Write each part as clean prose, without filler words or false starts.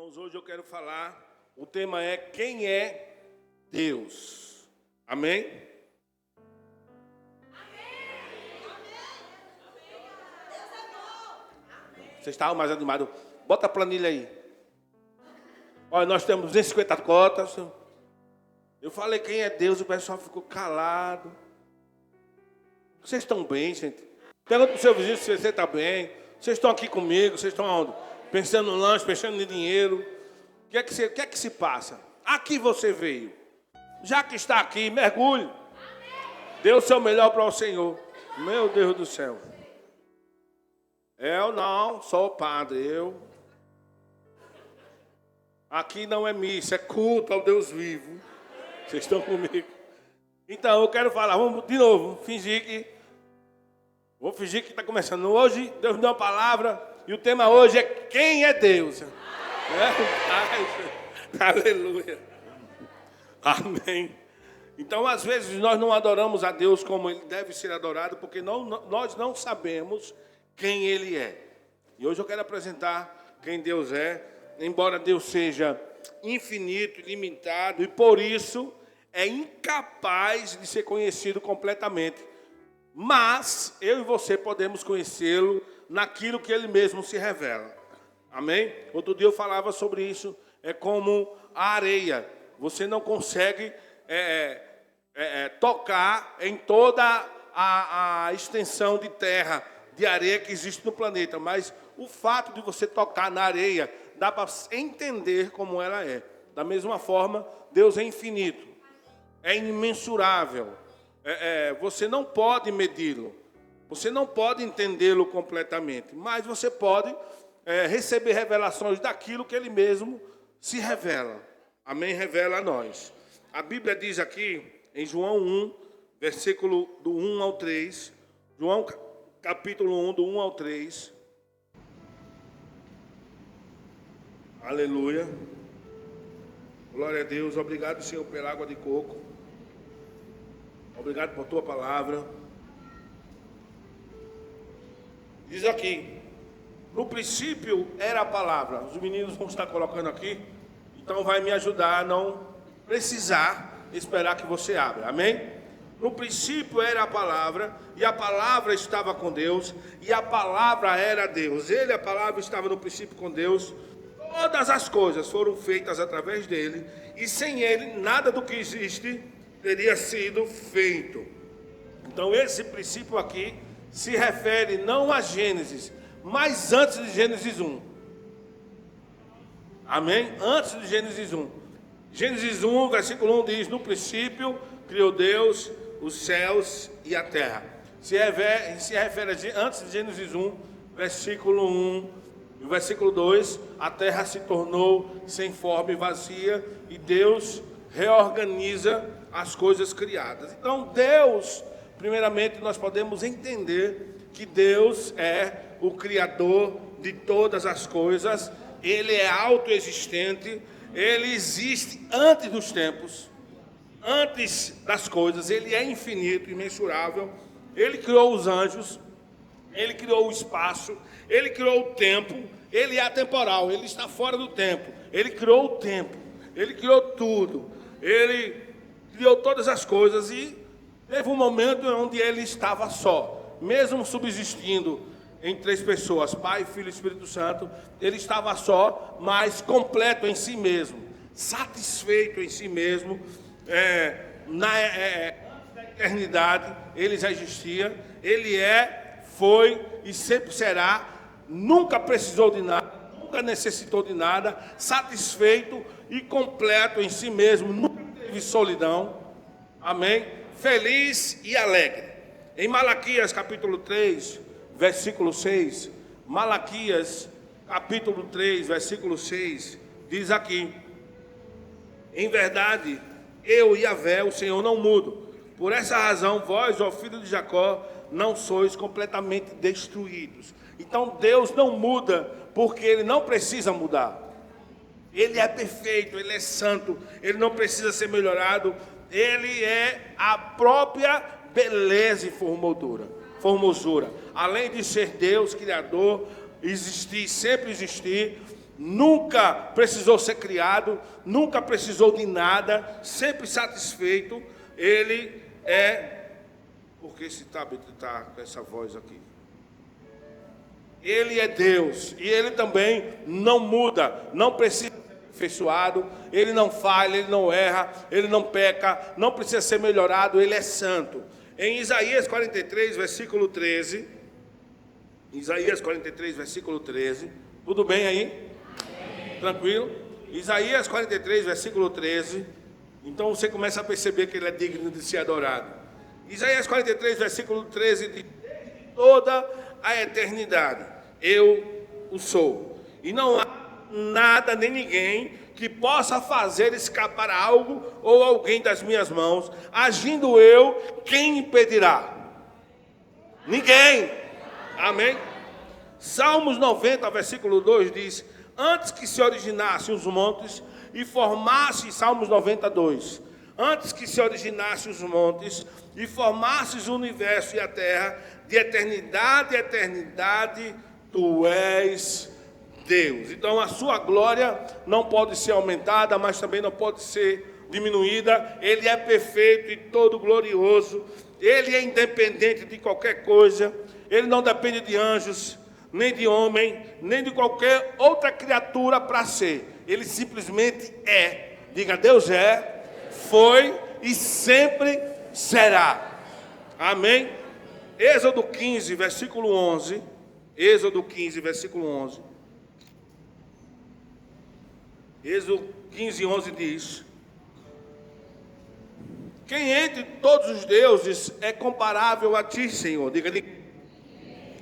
Irmãos, hoje eu quero falar, o tema é quem é Deus. Amém? Vocês estavam mais animados? Bota a planilha aí. Olha, nós temos 250 cotas. Eu falei quem é Deus, o pessoal ficou calado. Vocês estão bem, gente? Pergunta para o seu vizinho se você está bem. Vocês estão aqui comigo, vocês estão onde? Pensando no lanche, pensando em dinheiro. O que é que se passa? Aqui você veio. Já que está aqui, mergulhe. Dê o seu melhor para o Senhor. Meu Deus do céu. Eu não sou padre, Aqui não é missa, é culto ao Deus vivo. Vocês estão comigo? Então, eu quero falar, vamos de novo, Vou fingir que está começando. Hoje, Deus me deu uma palavra, e o tema hoje é quem é Deus. Aleluia. Amém. Então, às vezes, nós não adoramos a Deus como Ele deve ser adorado, porque nós não sabemos quem Ele é. E hoje eu quero apresentar quem Deus é, embora Deus seja infinito, ilimitado, e por isso é incapaz de ser conhecido completamente. Mas eu e você podemos conhecê-lo naquilo que Ele mesmo se revela. Amém? Outro dia eu falava sobre isso. É como a areia. Você não consegue tocar em toda a extensão de terra, de areia que existe no planeta. Mas o fato de você tocar na areia, dá para entender como ela é. Da mesma forma, Deus é infinito. É imensurável. Você não pode medi-lo. Você não pode entendê-lo completamente. Mas você pode receber revelações daquilo que Ele mesmo se revela. Amém? Revela a nós. A Bíblia diz aqui, em João 1, versículo do 1 ao 3. João capítulo 1, do 1 ao 3. Aleluia. Glória a Deus. Obrigado, Senhor, pela água de coco. Obrigado por tua palavra. Diz aqui, no princípio era a palavra. Os meninos vão estar colocando aqui, então vai me ajudar a não precisar esperar que você abra. Amém? No princípio era a palavra, e a palavra estava com Deus, e a palavra era Deus. Ele, a palavra, estava no princípio com Deus. Todas as coisas foram feitas através dele, e sem ele nada do que existe teria sido feito. Então esse princípio aqui se refere não a Gênesis, mas antes de Gênesis 1. Amém? Antes de Gênesis 1. Gênesis 1, versículo 1 diz, no princípio criou Deus os céus e a terra. Se refere a antes de Gênesis 1, versículo 1. No versículo 2, a terra se tornou sem forma e vazia, e Deus reorganiza as coisas criadas. Então, Deus, primeiramente, nós podemos entender que Deus é o Criador de todas as coisas. Ele é autoexistente, Ele existe antes dos tempos, antes das coisas. Ele é infinito, imensurável. Ele criou os anjos, Ele criou o espaço, Ele criou o tempo. Ele é atemporal, Ele está fora do tempo. Ele criou o tempo, Ele criou tudo. Ele criou todas as coisas e teve um momento onde Ele estava só. Mesmo subsistindo em três pessoas, Pai, Filho e Espírito Santo, Ele estava só, mas completo em si mesmo, satisfeito em si mesmo. Na eternidade, Ele já existia. Ele foi e sempre será. Nunca precisou de nada, nunca necessitou de nada, satisfeito e completo em si mesmo, nunca teve solidão. Amém? Feliz e alegre. Em Malaquias capítulo 3, versículo 6, Malaquias capítulo 3, versículo 6, diz aqui, em verdade, eu, Yahvé, o Senhor, não mudo. Por essa razão, vós, ó filho de Jacó, não sois completamente destruídos. Então Deus não muda, porque Ele não precisa mudar. Ele é perfeito, Ele é santo, Ele não precisa ser melhorado. Ele é a própria beleza e formosura. Além de ser Deus, Criador, existir, sempre existir, nunca precisou ser criado, nunca precisou de nada, sempre satisfeito. Ele é... Por que esse Tabita está com essa voz aqui? Ele é Deus, e Ele também não muda, não precisa ser aperfeiçoado, Ele não falha, Ele não erra, Ele não peca, não precisa ser melhorado, Ele é santo. Em Isaías 43, versículo 13, Isaías 43, versículo 13, tudo bem aí? Amém. Tranquilo? Isaías 43, versículo 13, então você começa a perceber que Ele é digno de ser adorado. Isaías 43, versículo 13, diz: desde toda a eternidade eu o sou, e não há nada nem ninguém que possa fazer escapar algo ou alguém das minhas mãos. Agindo eu, quem impedirá? Ninguém. Amém? Salmos 90, versículo 2 diz: antes que se originassem os montes e formasse, Salmos 92, antes que se originassem os montes e formasses o universo e a terra, de eternidade a eternidade, tu és Deus. Então a sua glória não pode ser aumentada, mas também não pode ser diminuída. Ele é perfeito e todo glorioso. Ele é independente de qualquer coisa. Ele não depende de anjos, nem de homem, nem de qualquer outra criatura para ser. Ele simplesmente é. Diga: Deus é, foi e sempre será. Amém? Êxodo 15, versículo 11. Êxodo 15, versículo 11. Êxodo 15, 11 diz: quem entre todos os deuses é comparável a ti, Senhor? Diga: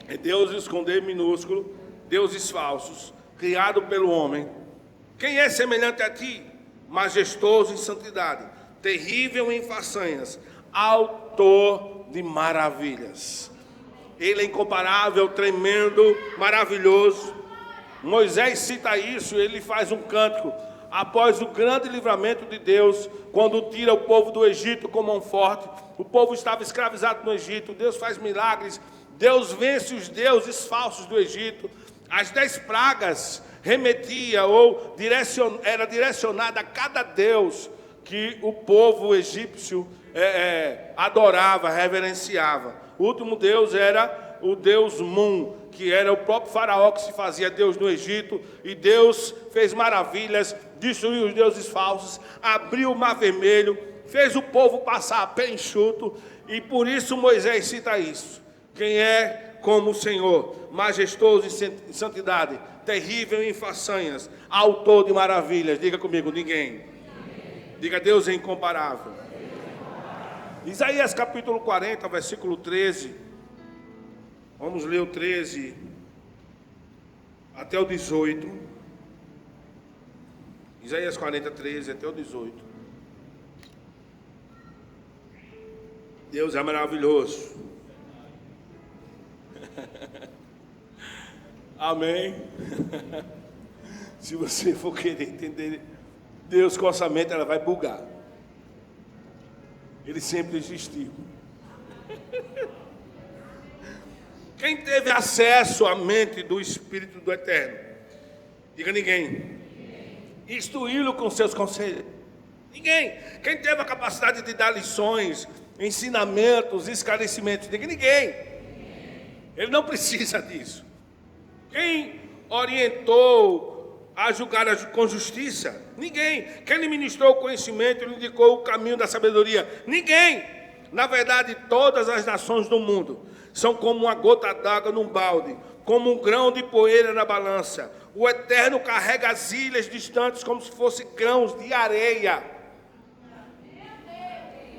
é deuses com D minúsculo, deuses falsos, criado pelo homem. Quem é semelhante a ti? Majestoso em santidade, terrível em façanhas, autor de maravilhas. Ele é incomparável, tremendo, maravilhoso. Moisés cita isso, ele faz um cântico após o grande livramento de Deus, quando tira o povo do Egito com mão forte. O povo estava escravizado no Egito, Deus faz milagres, Deus vence os deuses falsos do Egito. As 10 pragas remetia ou era direcionada a cada deus que o povo egípcio adorava, reverenciava. O último deus era o deus Mun, que era o próprio faraó que se fazia Deus no Egito, e Deus fez maravilhas, destruiu os deuses falsos, abriu o mar vermelho, fez o povo passar a pé enxuto, e por isso Moisés cita isso. Quem é como o Senhor, majestoso em santidade, terrível em façanhas, autor de maravilhas? Diga comigo: ninguém. Diga: Deus é incomparável. Isaías capítulo 40, versículo 13. Vamos ler o 13 até o 18. Isaías 40, 13 até o 18. Deus é maravilhoso. Amém. Se você for querer entender Deus com orçamento, ela vai bugar. Ele sempre existiu. Quem teve acesso à mente do Espírito do Eterno? Diga: ninguém. Instruí-lo com seus conselhos? Ninguém. Quem teve a capacidade de dar lições, ensinamentos, esclarecimentos? Diga: ninguém. Ele não precisa disso. Quem orientou a julgar com justiça? Ninguém. Quem lhe ministrou o conhecimento e lhe indicou o caminho da sabedoria? Ninguém. Na verdade, todas as nações do mundo são como uma gota d'água num balde, como um grão de poeira na balança. O Eterno carrega as ilhas distantes como se fossem grãos de areia.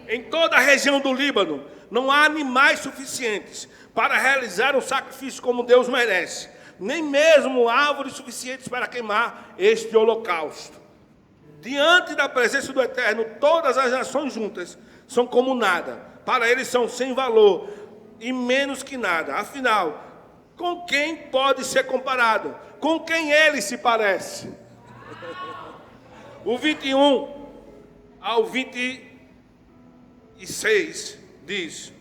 Em toda a região do Líbano não há animais suficientes para realizar um sacrifício como Deus merece, nem mesmo árvores suficientes para queimar este holocausto. Diante da presença do Eterno, todas as nações juntas são como nada. Para eles são sem valor e menos que nada. Afinal, com quem pode ser comparado? Com quem ele se parece? O 21 ao 26 diz: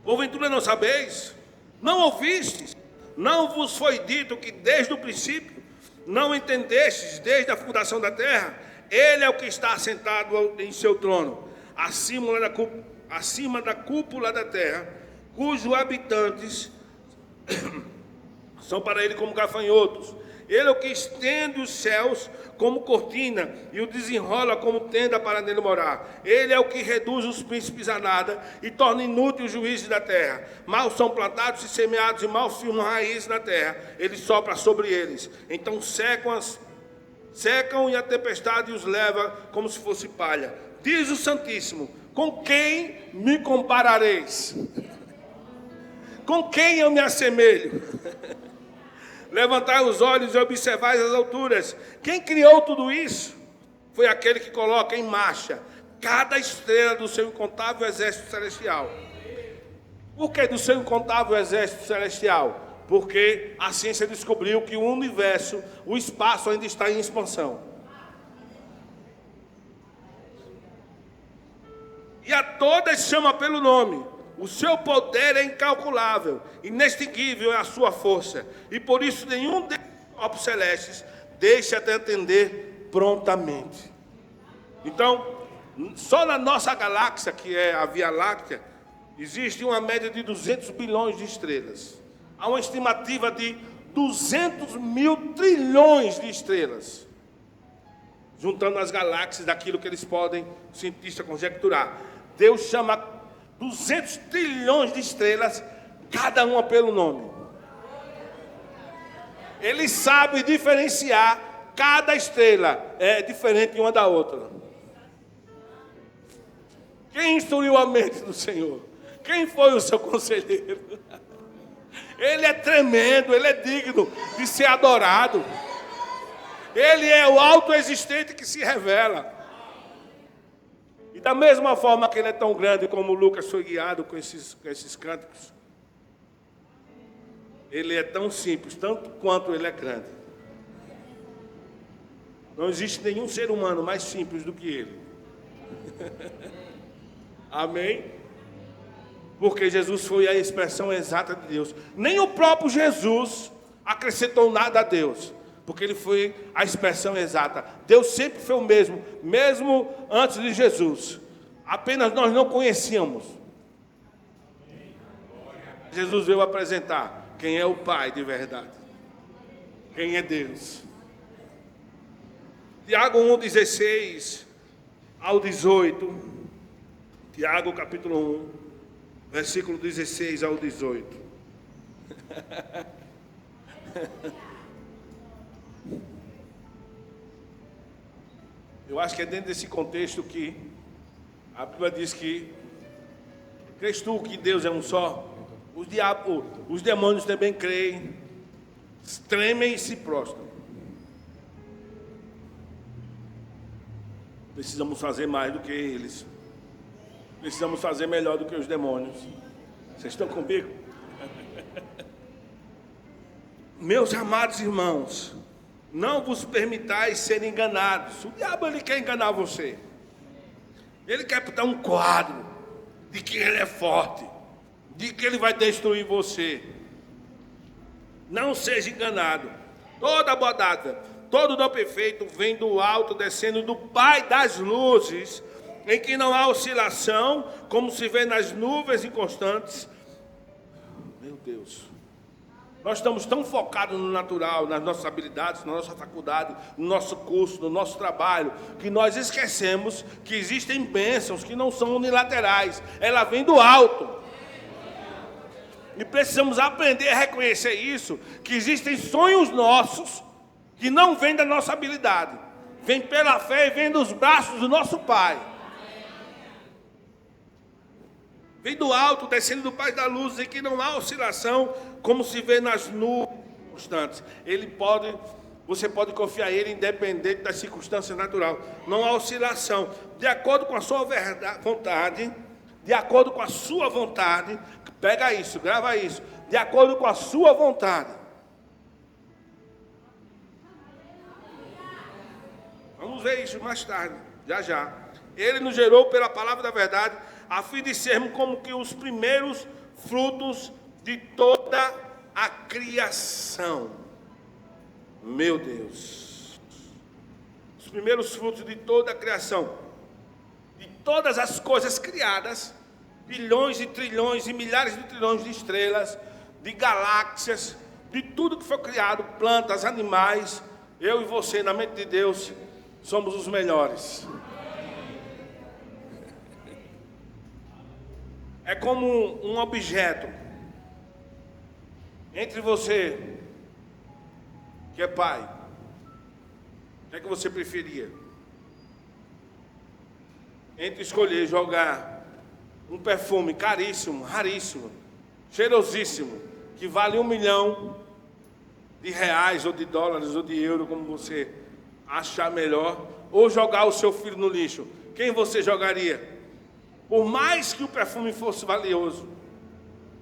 porventura não sabeis? Não ouvistes? Não vos foi dito que desde o princípio Não entendestes desde a fundação da terra? Ele é o que está assentado em seu trono, acima da cúpula da terra, cujos habitantes são para ele como gafanhotos. Ele é o que estende os céus como cortina e o desenrola como tenda para nele morar. Ele é o que reduz os príncipes a nada e torna inútil os juízes da terra. Mal são plantados e semeados e mal firmam raízes na terra. Ele sopra sobre eles. Então secam e a tempestade os leva como se fosse palha. Diz o Santíssimo: com quem me comparareis? Com quem eu me assemelho? Levantai os olhos e observai as alturas. Quem criou tudo isso? Foi aquele que coloca em marcha cada estrela do seu incontável exército celestial. Por que do seu incontável exército celestial? Porque a ciência descobriu que o universo, o espaço ainda está em expansão. E a todas chama pelo nome. O seu poder é incalculável, inextinguível é a sua força. E por isso nenhum desses corpos celestes deixa de atender prontamente. Então, só na nossa galáxia, que é a Via Láctea, existe uma média de 200 bilhões de estrelas. Há uma estimativa de 200 mil trilhões de estrelas. Juntando as galáxias daquilo que eles podem, cientistas, conjecturar. Deus chama 200 trilhões de estrelas, cada uma pelo nome. Ele sabe diferenciar, cada estrela é diferente uma da outra. Quem instruiu a mente do Senhor? Quem foi o seu conselheiro? Ele é tremendo, ele é digno de ser adorado. Ele é o autoexistente que se revela. E da mesma forma que ele é tão grande como Lucas foi guiado com esses cânticos, ele é tão simples, tanto quanto ele é grande. Não existe nenhum ser humano mais simples do que ele. Amém? Porque Jesus foi a expressão exata de Deus. Nem o próprio Jesus acrescentou nada a Deus, porque ele foi a expressão exata. Deus sempre foi o mesmo, mesmo antes de Jesus. Apenas nós não conhecíamos. Jesus veio apresentar quem é o Pai de verdade, quem é Deus. Tiago 1:16 ao 18. Tiago capítulo 1, versículo 16 ao 18. Eu acho que é dentro desse contexto que a Bíblia diz que: crês tu que Deus é um só? Os demônios também creem, tremem e se prostram. Precisamos fazer mais do que eles. Precisamos fazer melhor do que os demônios. Vocês estão comigo? Meus amados irmãos, não vos permitais ser enganados. O diabo, ele quer enganar você. Ele quer dar um quadro de que ele é forte, de que ele vai destruir você. Não seja enganado. Toda boa dádiva, todo dom perfeito vem do alto, descendo do Pai das luzes, em que não há oscilação, como se vê nas nuvens inconstantes. Meu Deus. Nós estamos tão focados no natural, nas nossas habilidades, na nossa faculdade, no nosso curso, no nosso trabalho, que nós esquecemos que existem bênçãos que não são unilaterais. Ela vem do alto. E precisamos aprender a reconhecer isso, que existem sonhos nossos que não vêm da nossa habilidade. Vem pela fé e vem dos braços do nosso Pai. Vem do alto, descendo do Pai da luz, em que não há oscilação, como se vê nas nuvens constantes. Você pode confiar em Ele, independente das circunstâncias naturais. Não há oscilação. De acordo com a sua vontade, de acordo com a sua vontade, pega isso, grava isso. De acordo com a sua vontade. Vamos ver isso mais tarde, já. Ele nos gerou pela palavra da verdade, a fim de sermos como que os primeiros frutos de toda a criação. meu Deus. Os primeiros frutos de toda a criação, de todas as coisas criadas, bilhões e trilhões e milhares de trilhões de estrelas, de galáxias, de tudo que foi criado, plantas, animais, eu e você, na mente de Deus, somos os melhores. É como um objeto entre você, que é pai, o que você preferia? Entre escolher jogar um perfume caríssimo, raríssimo, cheirosíssimo, que vale R$1 milhão ou de dólares ou de euros, como você achar melhor, ou jogar o seu filho no lixo, quem você jogaria? Por mais que o perfume fosse valioso,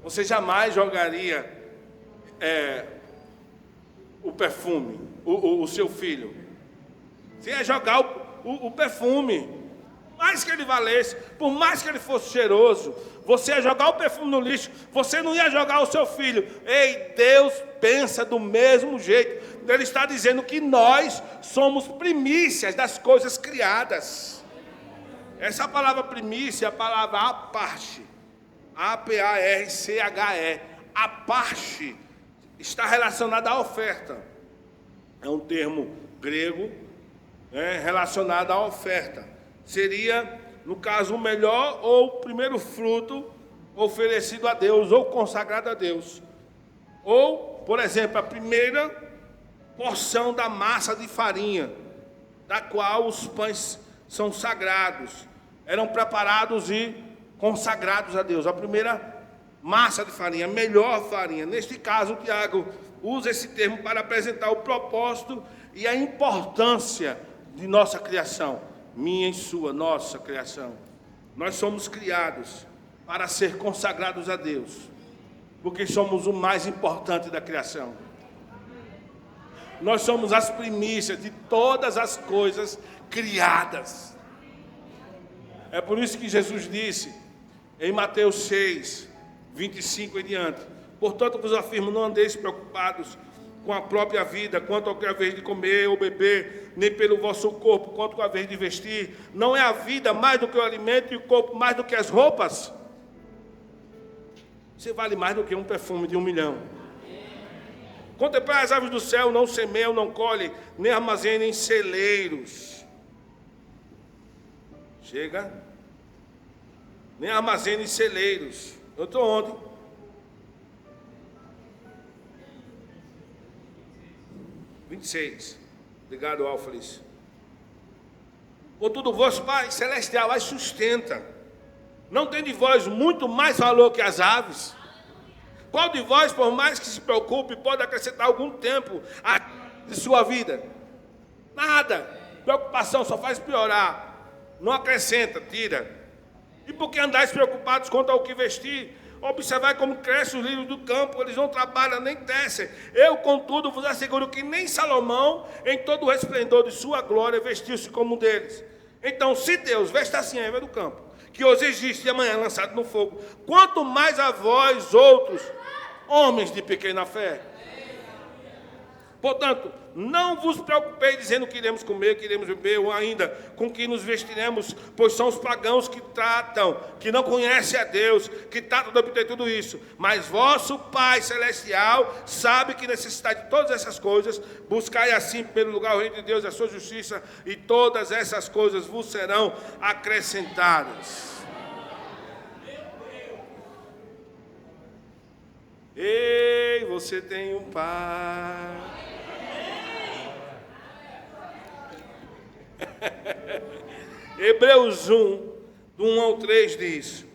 você jamais jogaria o perfume, o seu filho. Você ia jogar o perfume, mais que ele valesse, por mais que ele fosse cheiroso, você ia jogar o perfume no lixo, você não ia jogar o seu filho. Ei, Deus pensa do mesmo jeito. Ele está dizendo que nós somos primícias das coisas criadas. Essa palavra primícia é a palavra aparte, A-P-A-R-C-H-E. Aparte está relacionada à oferta. É um termo grego relacionado à oferta. Seria, no caso, o melhor ou o primeiro fruto oferecido a Deus ou consagrado a Deus. Ou, por exemplo, a primeira porção da massa de farinha, da qual os pães são sagrados, eram preparados e consagrados a Deus. A primeira massa de farinha, a melhor farinha. Neste caso, o Tiago usa esse termo para apresentar o propósito e a importância de nossa criação. Minha e sua, nossa criação. Nós somos criados para ser consagrados a Deus, porque somos o mais importante da criação. Nós somos as primícias de todas as coisas criadas. É por isso que Jesus disse em Mateus 6, 25 em diante: portanto vos afirmo, não andeis preocupados com a própria vida, quanto ao que é a vez de comer ou beber, nem pelo vosso corpo, quanto a vez de vestir. Não é a vida mais do que o alimento e o corpo mais do que as roupas? Você vale mais do que um perfume de R$1 milhão. Contemplai as aves do céu, não semeiam, não colhem, nem armazenem em celeiros. Chega. Nem armazenem em celeiros. Eu estou onde? Obrigado, Alfaris. Contudo, o vosso Pai Celestial as sustenta. Não tem de vós muito mais valor que as aves? Qual de vós, por mais que se preocupe, pode acrescentar algum tempo de sua vida? Nada. Preocupação só faz piorar. Não acrescenta, tira. E por que andais preocupados quanto ao que vestir? Observai como crescem os lírios do campo, eles não trabalham nem tecem. Eu, contudo, vos asseguro que nem Salomão, em todo o resplendor de sua glória, vestiu-se como um deles. Então, se Deus veste assim a erva do campo, que hoje existe e amanhã é lançado no fogo, quanto mais a vós outros, homens de pequena fé. Portanto, não vos preocupeis dizendo que iremos comer, que iremos beber, ou ainda com que nos vestiremos, pois são os pagãos que não conhecem a Deus, que tratam de obter tudo isso. Mas vosso Pai Celestial sabe que necessitai de todas essas coisas. Buscai assim, em primeiro lugar, o reino de Deus e a sua justiça, e todas essas coisas vos serão acrescentadas. Ei, você tem um Pai. Hebreus 1, do 1 ao 3 diz.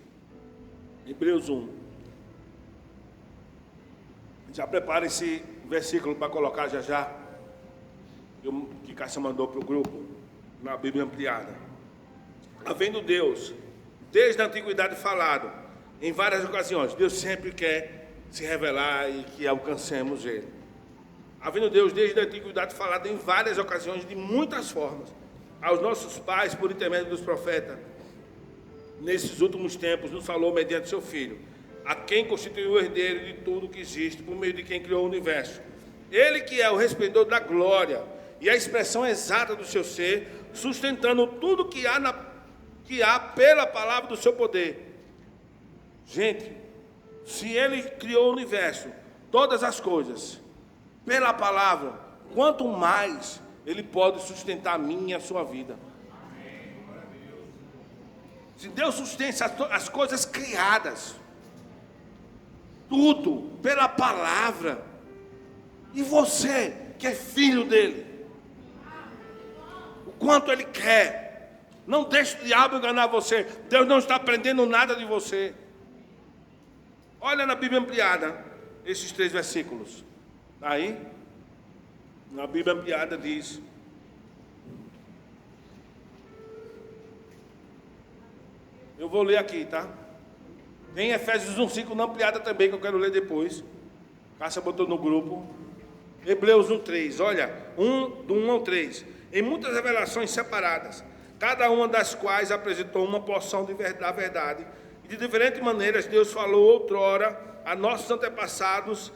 Hebreus 1. Já prepara esse versículo para colocar já. Que Cássia mandou para o grupo, na Bíblia ampliada. Havendo Deus, desde a antiguidade falado, em várias ocasiões, Deus sempre quer se revelar e que alcancemos Ele. Havendo Deus, desde a antiguidade falado, em várias ocasiões, de muitas formas, aos nossos pais, por intermédio dos profetas, nesses últimos tempos, nos falou mediante seu Filho, a quem constituiu o herdeiro de tudo que existe, por meio de quem criou o universo. Ele que é o resplendor da glória e a expressão exata do seu ser, sustentando tudo que há pela palavra do seu poder. Gente, se ele criou o universo, todas as coisas, pela palavra, quanto mais ele pode sustentar a minha e a sua vida. Se Deus sustenta as coisas criadas, tudo pela palavra, e você que é filho dele, o quanto ele quer, não deixe o diabo enganar você. Deus não está aprendendo nada de você. Olha na Bíblia ampliada esses 3 versículos. Aí, na Bíblia ampliada diz: eu vou ler aqui, tá? Tem Efésios 1:5 na ampliada também, que eu quero ler depois. Cássia botou no grupo. Hebreus 1:3, olha, do 1 ao 3. Em muitas revelações separadas, cada uma das quais apresentou uma porção da verdade, e de diferentes maneiras Deus falou outrora a nossos antepassados,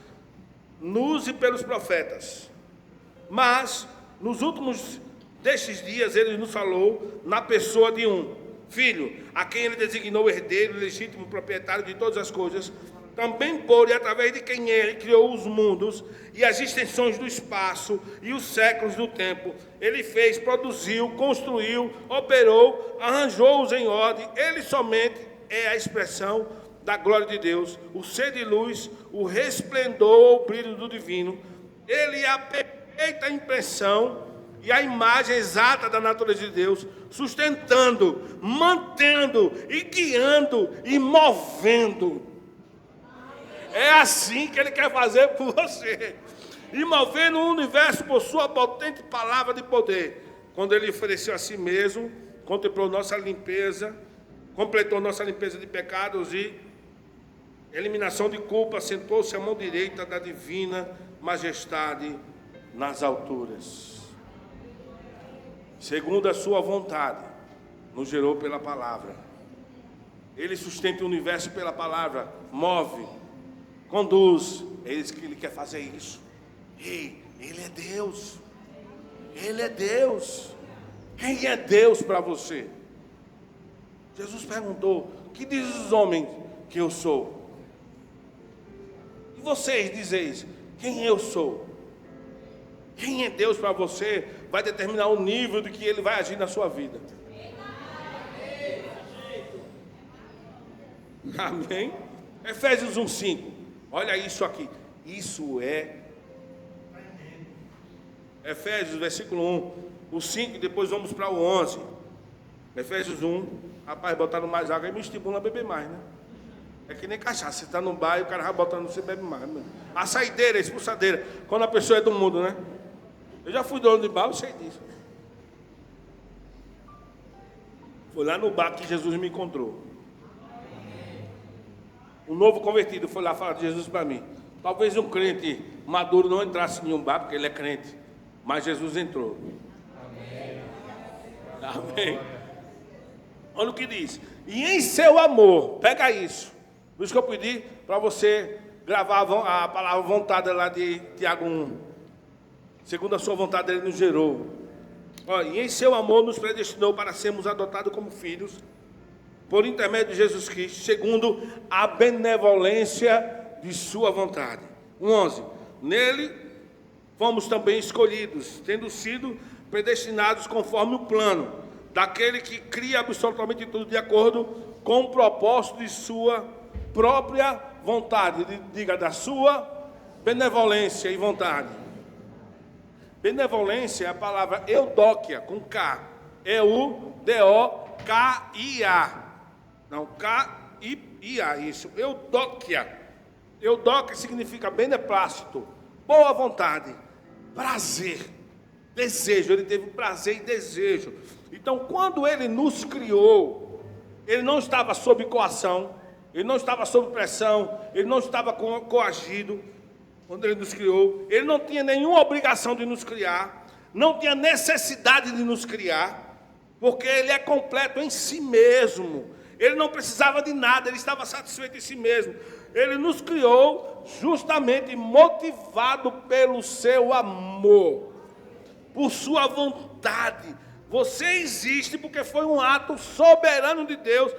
nos e pelos profetas. Mas, nos últimos destes dias, Ele nos falou na pessoa de um Filho, a quem Ele designou herdeiro, legítimo proprietário de todas as coisas, também por e através de quem Ele criou os mundos e as extensões do espaço e os séculos do tempo. Ele fez, produziu, construiu, operou, arranjou-os em ordem. Ele somente é a expressão da glória de Deus, o ser de luz, o resplendor, o brilho do divino. Ele é a perfeita impressão e a imagem exata da natureza de Deus, sustentando, mantendo e guiando e movendo. É assim que Ele quer fazer por você, e movendo o universo por sua potente palavra de poder. Quando Ele ofereceu a si mesmo, contemplou nossa limpeza, completou nossa limpeza de pecados e eliminação de culpa, sentou-se à mão direita da divina majestade nas alturas. Segundo a sua vontade, nos gerou pela palavra. Ele sustenta o universo pela palavra, move, conduz. É isso que Ele quer fazer isso. Ei, Ele é Deus. Ele é Deus. Quem é Deus para você? Jesus perguntou: que dizem os homens que eu sou? E vocês dizeis: quem eu sou? Quem é Deus para você vai determinar o nível de que Ele vai agir na sua vida. Amém? Efésios 1:5. Olha isso aqui. Isso é Efésios, versículo 1. O 5, depois vamos para o 11. Efésios 1. Rapaz, botaram mais água e me estimula a beber mais, né? É que nem cachaça. Você está no bar e o cara vai botando, você bebe mais. Né? A saideira, a expulsadeira. Quando a pessoa é do mundo, né? Eu já fui dono de bar, eu sei disso. Foi lá no bar que Jesus me encontrou. Um novo convertido foi lá falar de Jesus para mim. Talvez um crente maduro não entrasse em um bar, porque ele é crente. Mas Jesus entrou. Amém. Amém. Olha o que diz. E em seu amor, pega isso. Por isso que eu pedi para você gravar a palavra vontade lá de Tiago 1. Segundo a sua vontade, Ele nos gerou. Olha, e em seu amor nos predestinou para sermos adotados como filhos, por intermédio de Jesus Cristo, segundo a benevolência de sua vontade. 11. Nele fomos também escolhidos, tendo sido predestinados conforme o plano daquele que cria absolutamente tudo de acordo com o propósito de sua própria vontade. Diga, da sua benevolência e vontade. Benevolência é a palavra eudóquia, com K. E-U-D-O-K-I-A. Não, K-I-A, isso. Eudóquia. Eudóquia significa beneplácito, boa vontade, prazer, desejo. Ele teve prazer e desejo. Então, quando Ele nos criou, Ele não estava sob coação, Ele não estava sob pressão, Ele não estava coagido. Quando Ele nos criou, Ele não tinha nenhuma obrigação de nos criar, não tinha necessidade de nos criar, porque Ele é completo em si mesmo. Ele não precisava de nada, Ele estava satisfeito em si mesmo. Ele nos criou justamente motivado pelo seu amor, por sua vontade. Você existe porque foi um ato soberano de Deus,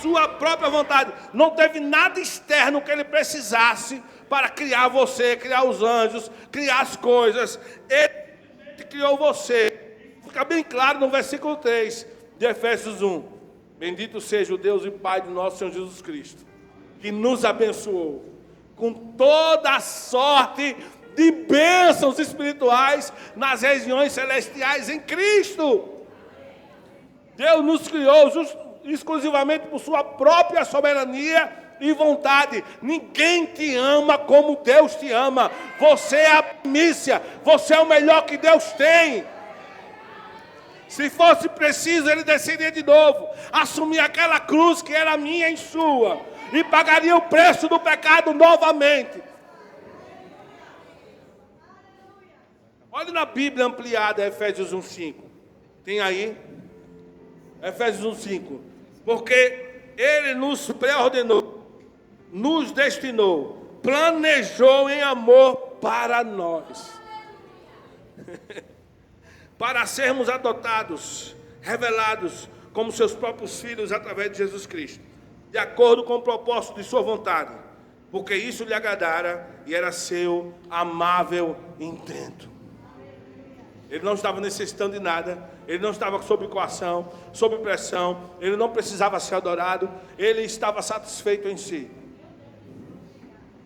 sua própria vontade. Não teve nada externo que ele precisasse para criar você, criar os anjos, criar as coisas. Ele criou você. Fica bem claro no versículo 3 de Efésios 1. Bendito seja o Deus e Pai do nosso Senhor Jesus Cristo, que nos abençoou com toda a sorte de bênçãos espirituais nas regiões celestiais em Cristo. Deus nos criou exclusivamente por sua própria soberania e vontade. Ninguém te ama como Deus te ama. Você é a primícia, você é o melhor que Deus tem. Se fosse preciso, ele desceria de novo, assumir aquela cruz que era minha e sua, e pagaria o preço do pecado novamente. Olhe na Bíblia ampliada, Efésios 1:5. Tem aí? Efésios 1:5. Porque ele nos preordenou, nos destinou, planejou em amor para nós. Para sermos adotados, revelados como seus próprios filhos através de Jesus Cristo, de acordo com o propósito de sua vontade, porque isso lhe agradara e era seu amável intento. Ele não estava necessitando de nada, ele não estava sob coação, sob pressão, ele não precisava ser adorado, ele estava satisfeito em si.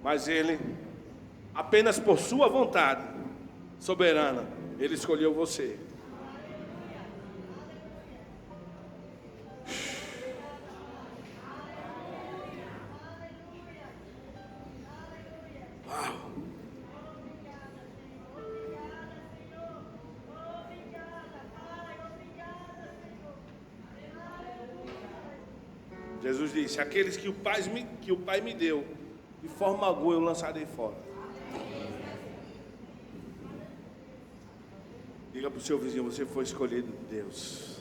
Mas ele, apenas por sua vontade soberana, ele escolheu você. Uau! Jesus disse: aqueles que o Pai me deu, de forma alguma eu lançarei fora. Diga para o seu vizinho: você foi escolhido de Deus.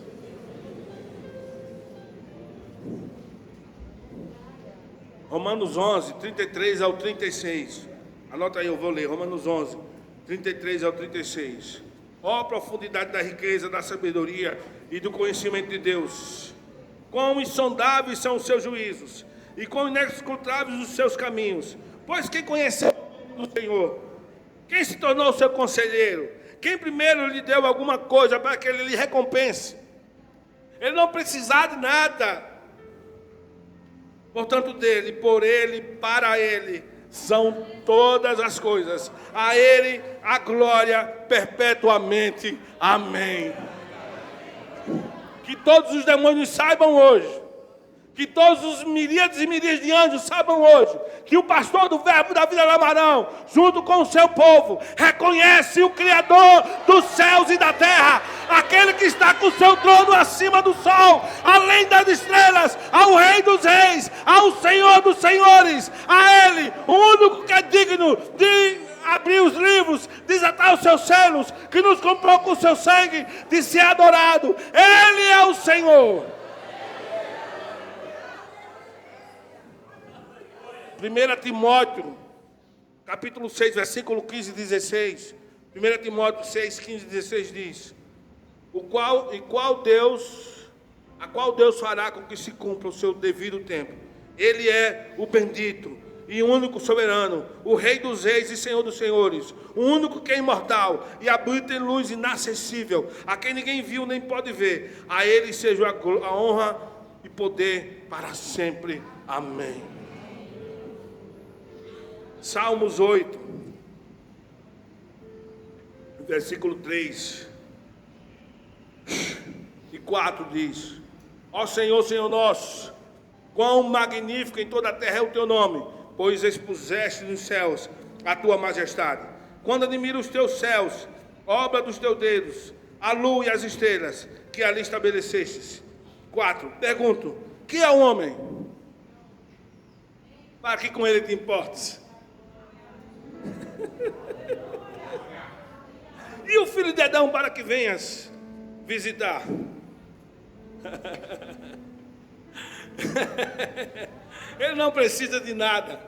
Romanos 11, 33 ao 36. Anota aí, eu vou ler. Romanos 11, 33 ao 36. Ó a profundidade da riqueza, da sabedoria e do conhecimento de Deus. Quão insondáveis são os seus juízos, e quão inescrutáveis os seus caminhos. Pois quem conheceu o Senhor? Quem se tornou seu conselheiro? Quem primeiro lhe deu alguma coisa para que ele lhe recompense? Ele não precisava de nada. Portanto, dele, por ele, para ele, são todas as coisas. A ele a glória perpetuamente. Amém. Que todos os demônios saibam hoje, que todos os miríades e miríades de anjos saibam hoje, que o pastor do Verbo da Vida Lamarão, junto com o seu povo, reconhece o Criador dos céus e da terra, aquele que está com o seu trono acima do sol, além das estrelas, ao Rei dos Reis, ao Senhor dos Senhores, a Ele, o único que é digno de abrir os livros, desatar os seus selos, que nos comprou com o seu sangue, de ser adorado. Ele é o Senhor. 1 Timóteo, capítulo 6, versículo 15 e 16. 1 Timóteo 6, 15 e 16 diz: a qual Deus fará com que se cumpra o seu devido tempo. Ele é o bendito e único soberano, o Rei dos reis e Senhor dos senhores, o único que é imortal e habita em luz inacessível, a quem ninguém viu nem pode ver. A ele seja a honra e poder para sempre. Amém. Salmos 8, versículo 3 e 4 diz: ó Senhor, Senhor nosso, quão magnífico em toda a terra é o teu nome, pois expuseste nos céus a tua majestade. Quando admiro os teus céus, obra dos teus dedos, a lua e as estrelas que ali estabelecestes. 4. Pergunto: que é o homem para que com ele te importes? E o filho de Adão para que venhas visitar? Ele não precisa de nada.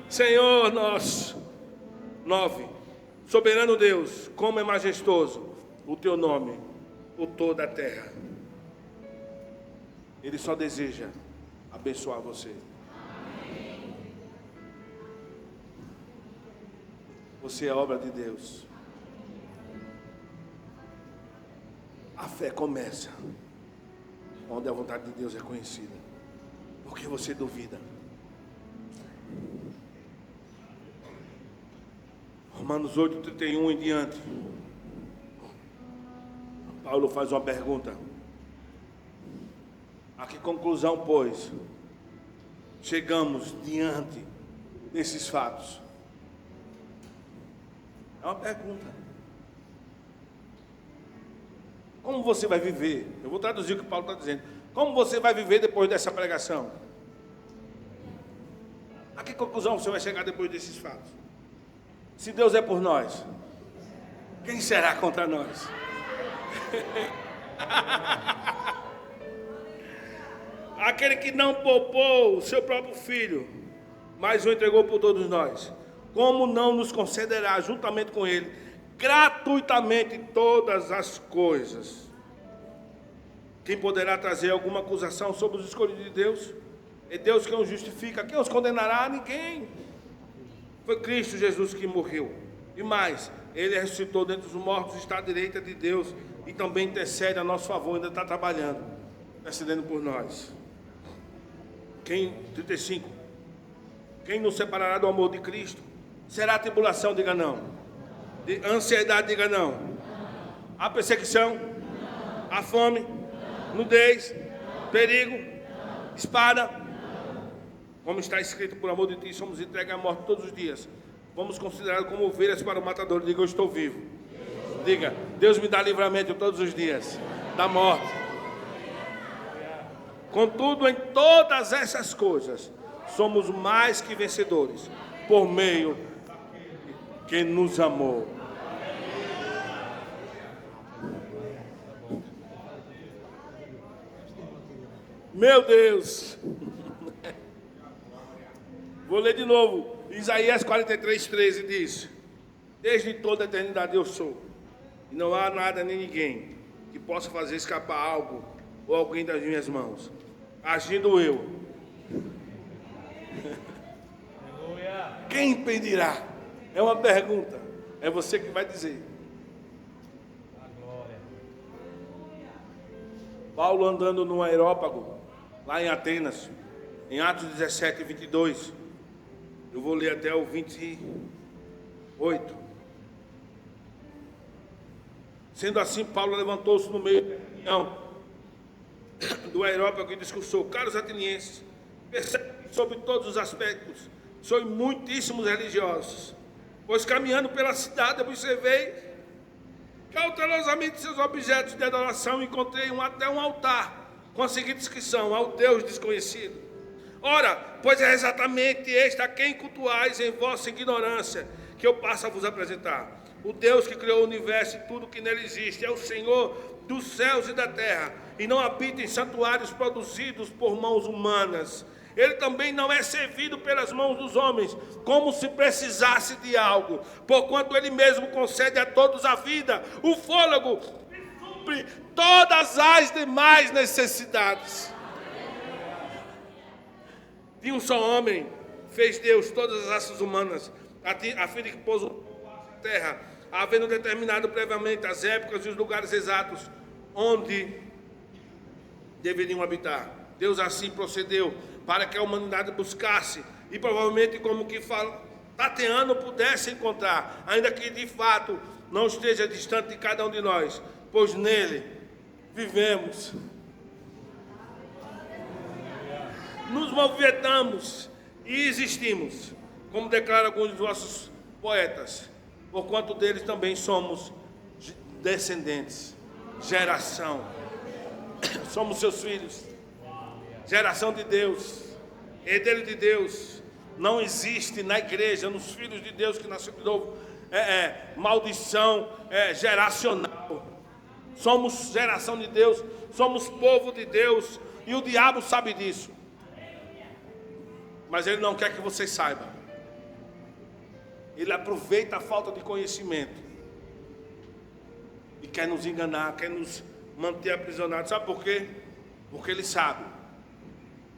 Senhor nosso. 9. Soberano Deus, como é majestoso o teu nome por toda a terra. Ele só deseja abençoar você. Você é obra de Deus. A fé começa onde a vontade de Deus é conhecida. Porque você duvida. Romanos 8:31 em diante. Paulo faz uma pergunta. A que conclusão, pois, chegamos diante desses fatos? É uma pergunta. Como você vai viver? Eu vou traduzir o que Paulo está dizendo. Como você vai viver depois dessa pregação? A que conclusão você vai chegar depois desses fatos? Se Deus é por nós, quem será contra nós? Aquele que não poupou o seu próprio filho, mas o entregou por todos nós, como não nos concederá juntamente com ele gratuitamente todas as coisas? Quem poderá trazer alguma acusação sobre os escolhidos de Deus? É Deus quem os justifica. Quem os condenará? Ninguém. Foi Cristo Jesus que morreu. E mais, Ele ressuscitou dentre os mortos, está à direita de Deus e também intercede a nosso favor, ainda está trabalhando, intercedendo por nós. 35. Quem nos separará do amor de Cristo? Será a tribulação? Diga não. Ansiedade? Diga não. A perseguição? A fome? Nudez? Perigo? Espada? Como está escrito, por amor de ti, somos entregues à morte todos os dias. Fomos considerados como ovelhas para o matador. Diga, eu estou vivo. Diga, Deus me dá livramento todos os dias da morte. Contudo, em todas essas coisas, somos mais que vencedores, por meio que nos amou. Meu Deus! Vou ler de novo. Isaías 43:13 diz: desde toda a eternidade eu sou, e não há nada nem ninguém que possa fazer escapar algo ou alguém das minhas mãos. Agindo eu, quem impedirá? É uma pergunta. É você que vai dizer. Paulo andando no aerópago, lá em Atenas, em Atos 17:22. Eu vou ler até o 28. Sendo assim, Paulo levantou-se no meio da reunião do aerópago e discursou: caros atenienses, percebem sobre todos os aspectos, sois muitíssimos religiosos, pois caminhando pela cidade observei cautelosamente seus objetos de adoração e encontrei até um altar com a seguinte inscrição: ao Deus desconhecido. Ora, pois é exatamente este a quem cultuais em vossa ignorância que eu passo a vos apresentar. O Deus que criou o universo e tudo que nele existe é o Senhor dos céus e da terra, e não habita em santuários produzidos por mãos humanas. Ele também não é servido pelas mãos dos homens, como se precisasse de algo, porquanto ele mesmo concede a todos a vida, o fôlego, e supre todas as demais necessidades. De um só homem fez Deus todas as raças humanas, a fim de que pôs a terra, havendo determinado previamente as épocas e os lugares exatos onde deveriam habitar. Deus assim procedeu para que a humanidade buscasse e provavelmente como que tateando pudesse encontrar, ainda que de fato não esteja distante de cada um de nós, pois nele vivemos, nos movimentamos e existimos, como declaram alguns dos nossos poetas, porquanto deles também somos descendentes, geração, somos seus filhos, geração de Deus, herdeiro de Deus. Não existe na igreja, nos filhos de Deus que nasceu de novo, maldição geracional. Somos geração de Deus, somos povo de Deus, e o diabo sabe disso. Mas Ele não quer que você saiba. Ele aproveita a falta de conhecimento e quer nos enganar, quer nos manter aprisionados. Sabe por quê? Porque Ele sabe.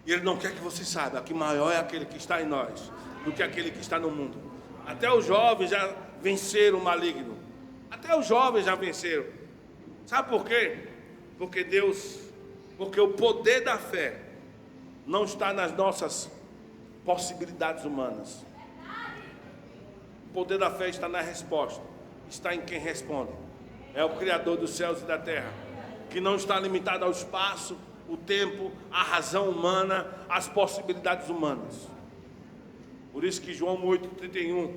E Ele não quer que você saiba que maior é aquele que está em nós do que aquele que está no mundo. Até os jovens já venceram o maligno. Até os jovens já venceram. Sabe por quê? Porque o poder da fé não está nas nossas possibilidades humanas. O poder da fé está na resposta, está em quem responde. É o Criador dos céus e da terra, que não está limitado ao espaço, o tempo, a razão humana, as possibilidades humanas. Por isso que João 8:31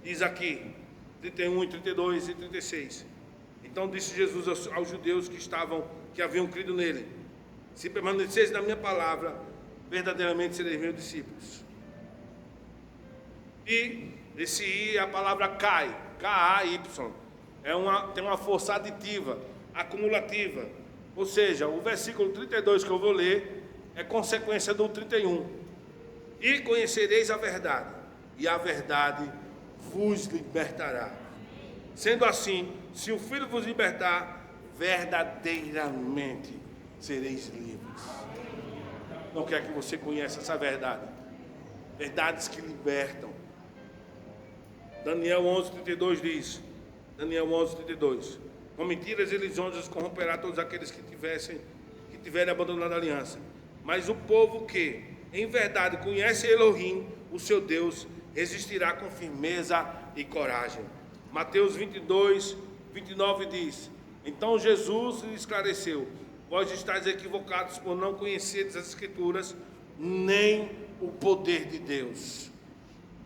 diz aqui, 31 e 32 e 36. Então disse Jesus aos judeus que haviam crido nele: se permaneceis na minha palavra, verdadeiramente sereis meus discípulos. E esse I é a palavra Kai, K-A-Y. Tem uma força aditiva, acumulativa. Ou seja, o versículo 32 que eu vou ler é consequência do 31. E conhecereis a verdade, e a verdade vos libertará. Sendo assim, se o Filho vos libertar, verdadeiramente sereis livres. Não quer que você conheça essa verdade. Verdades que libertam. Daniel 11:32 diz, Daniel 11:32, com mentiras e lisonjas corromperá todos aqueles que tiverem abandonado a aliança. Mas o povo que, em verdade, conhece Elohim, o seu Deus, resistirá com firmeza e coragem. Mateus 22:29 diz, então Jesus lhe esclareceu: vós estáis equivocados por não conhecerdes as Escrituras, nem o poder de Deus.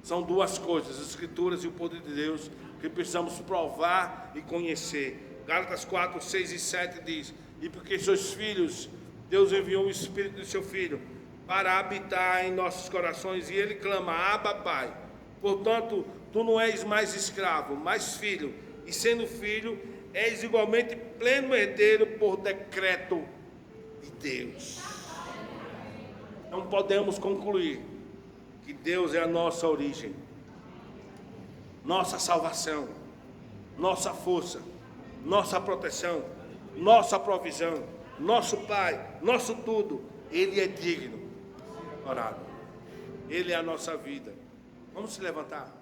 São duas coisas, as Escrituras e o poder de Deus, que precisamos provar e conhecer. Gálatas 4:6 e 7 diz, e porque sois filhos, Deus enviou o Espírito de seu Filho para habitar em nossos corações, e Ele clama: Abba, Pai. Portanto, tu não és mais escravo, mas filho, e sendo filho, és igualmente pleno herdeiro por decreto de Deus. Não podemos concluir que Deus é a nossa origem, nossa salvação, nossa força, nossa proteção, nossa provisão, nosso Pai, nosso tudo. Ele é digno. Orado. Ele é a nossa vida. Vamos se levantar.